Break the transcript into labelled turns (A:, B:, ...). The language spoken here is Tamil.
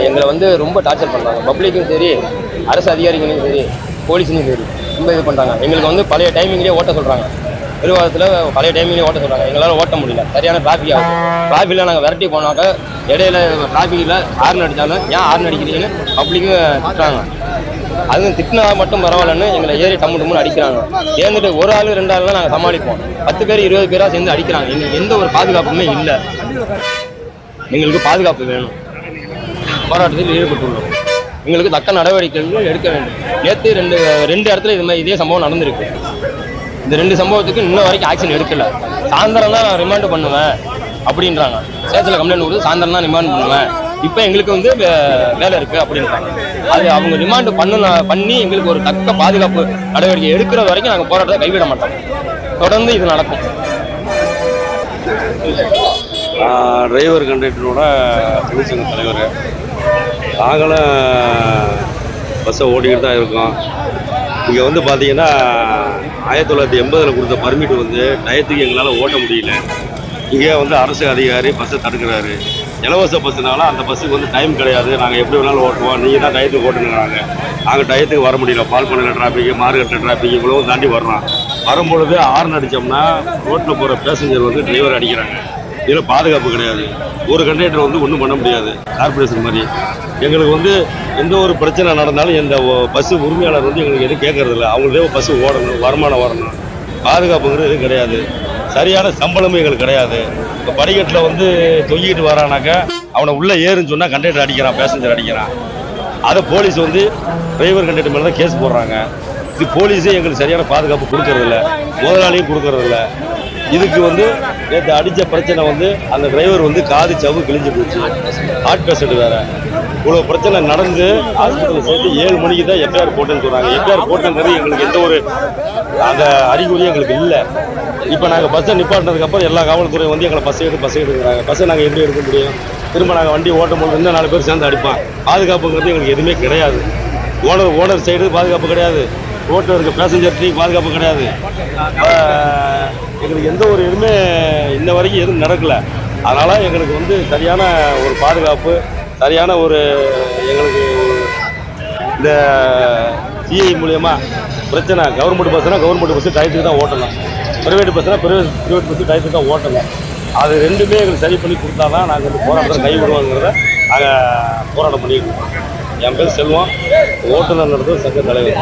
A: எங்களை வந்து ரொம்ப டார்ச்சர் பண்ணுறாங்க. பப்ளிக்கும் சரி, அரசு அதிகாரிகளும் சரி, போலீஸும் சரி ரொம்ப இது பண்ணுறாங்க. எங்களுக்கு வந்து பழைய டைமிங்லேயே ஓட்ட சொல்கிறாங்க. நிர்வாகத்தில் பழைய டைமிங்லேயே ஓட்ட சொல்கிறாங்க. எங்களால் ஓட்ட முடியல. சரியான டிராஃபிக் ஆகுது. டிராஃபிக்கில் நாங்கள் விரட்டி போனாக்க இடையில டிராஃபிக்கில் ஹார்ன் அடித்தாலும் ஏன் ஹார்ன் அடிக்கிறீங்கன்னு பப்ளிக்கும் திட்டுறாங்க. அதுவும் திட்டினா மட்டும் பரவாயில்லன்னு எங்களை ஏறி டம்முன்னு அடிக்கிறாங்க. சேர்ந்துட்டு ஒரு ஆள் 2 ஆள்லாம் நாங்கள் சமாளிப்போம். 10 பேர் 20 பேராக சேர்ந்து அடிக்கிறாங்க. எங்களுக்கு எந்த ஒரு பாதுகாப்புமே இல்லை. எங்களுக்கு பாதுகாப்பு வேணும். போராட்டத்தில் ஈடுபட்டுள்ளோம். எங்களுக்கு தக்க நடவடிக்கைகள் எடுக்க வேண்டும். நேற்று ரெண்டு இடத்துல இதே சம்பவம் நடந்திருக்கு. இந்த 2 சம்பவத்துக்கு இன்னும் வரைக்கும் ஆக்ஷன் எடுக்கல. சாயந்தரம் தான் நான் ரிமாண்ட் பண்ணுவேன் அப்படின்றாங்க. ஸ்டேஷனில் கம்ப்ளைண்ட் கொடுத்து சாயந்தரம் தான் ரிமாண்ட் பண்ணுவேன். இப்போ எங்களுக்கு வந்து வேலை இருக்குது அப்படின்றாங்க. அது அவங்க ரிமாண்ட் பண்ணி எங்களுக்கு ஒரு தக்க பாதுகாப்பு நடவடிக்கை எடுக்கிற வரைக்கும் நாங்கள் போராட்டத்தை கைவிட மாட்டோம். தொடர்ந்து இது நடக்கும்.
B: டிரைவர் கண்டக்டரோட தொழிற்சங்க தலைவர் நாங்களும் பஸ்ஸை ஓட்டிக்கிட்டு தான் இருக்கோம். இங்கே வந்து பார்த்தீங்கன்னா 1980 கொடுத்த பர்மிட் வந்து டயத்துக்கு எங்களால் ஓட்ட முடியல. இங்கே வந்து அரசு அதிகாரி பஸ்ஸை தடுக்கிறாரு. இலவச பஸ்ஸுனால அந்த பஸ்ஸுக்கு வந்து டைம் கிடையாது, நாங்கள் எப்படி வேணாலும் ஓட்டுவோம், நீங்கள் தான் டயத்துக்கு ஓட்டுங்கிறாங்க. நாங்கள் டயத்துக்கு வர முடியல. பால் பண்ணல டிராஃபிக்கு, மார்க்கெட்டில் டிராஃபிக் இவ்வளோ தாண்டி வர்றோம். வரும்பொழுது ஹார்ன் அடித்தோம்னா ரோட்டில் போகிற பேசஞ்சர் வந்து டிரைவர் அடிக்கிறாங்க. இதில் பாதுகாப்பு கிடையாது. ஒரு கண்டக்டர் வந்து ஒன்றும் பண்ண முடியாது. கார்பரேஷன் மாதிரி எங்களுக்கு வந்து எந்த ஒரு பிரச்சனை நடந்தாலும் இந்த பஸ்ஸு உரிமையாளர் வந்து எங்களுக்கு எதுவும் கேட்கறதில்ல. அவங்களுக்கே பஸ்ஸு ஓடணும், வருமானம் வரணும். பாதுகாப்புங்கிறது எதுவும் கிடையாது. சரியான சம்பளமும் எங்களுக்கு கிடையாது. இப்போ படிக்கட்டில் வந்து தொங்கிட்டு வரானாக்கா அவனை உள்ளே ஏறுன்னு சொன்னால் கண்டக்டர் அடிக்கிறான், பேசஞ்சர் அடிக்கிறான். அதை போலீஸ் வந்து டிரைவர் கண்டக்டர் மேலே தான் கேஸ் போடுறாங்க. இது போலீஸே எங்களுக்கு சரியான பாதுகாப்பு கொடுக்கறதில்ல, முதலாளியும் கொடுக்கறதில்ல. இதுக்கு வந்து நேற்று அடித்த பிரச்சனை வந்து அந்த டிரைவர் வந்து காது சவு கிழிஞ்சு போச்சு. ஹார்ட் பேஷண்ட் வேறு. இவ்வளோ பிரச்சனை நடந்து ஹாஸ்பிட்டலில் சேர்த்து 7 மணிக்கு தான் எஃப்ஐஆர் போட்டுன்னு சொல்கிறாங்க. எஃப்ஐஆர் போட்டுங்கிறது எங்களுக்கு எந்த ஒரு அந்த அறிகுறியும் எங்களுக்கு இல்லை. இப்போ நாங்கள் பஸ்ஸை நிப்பாட்டினதுக்கப்புறம் எல்லா காவல்துறையும் வந்து எங்களை பஸ் எடுக்கிறாங்க. பஸ்ஸை நாங்கள் எப்படி எடுக்க முடியும்? திரும்ப நாங்கள் வண்டி ஓட்டும் போது இன்னும் 4 பேர் சேர்ந்து அடிப்பான். பாதுகாப்புங்கிறது எங்களுக்கு எதுவுமே கிடையாது. ஓனர் சைடு பாதுகாப்பு கிடையாது. ரோட்டில் இருக்க பேசஞ்சர்கிட்டையும் பாதுகாப்பு கிடையாது. எங்களுக்கு எந்த ஒரு இதுவுமே இன்ன வரைக்கும் எதுவும் நடக்கலை. அதனால் எங்களுக்கு வந்து சரியான ஒரு பாதுகாப்பு, சரியான ஒரு எங்களுக்கு இந்த சிஐ மூலயமா பிரச்சனை. கவர்மெண்ட் பஸ்ஸுனால் கவர்மெண்ட் பஸ்ஸு டயத்துக்கு தான் ஓட்டலாம், ப்ரைவேட் பஸ்ஸுனால் ப்ரைவேட் பஸ்ஸு டயத்துக்கு தான் ஓட்டலாம். அது ரெண்டுமே எங்களுக்கு சரி பண்ணி கொடுத்தா தான் நாங்கள் வந்து போராட்டத்தை கைவிடுவோங்கிறத நாங்கள் போராட்டம் பண்ணிட்டு இருக்கோம். என் பேர் செல்வம், ஓட்டுநர் நடத்தும் சங்க தலைவர்.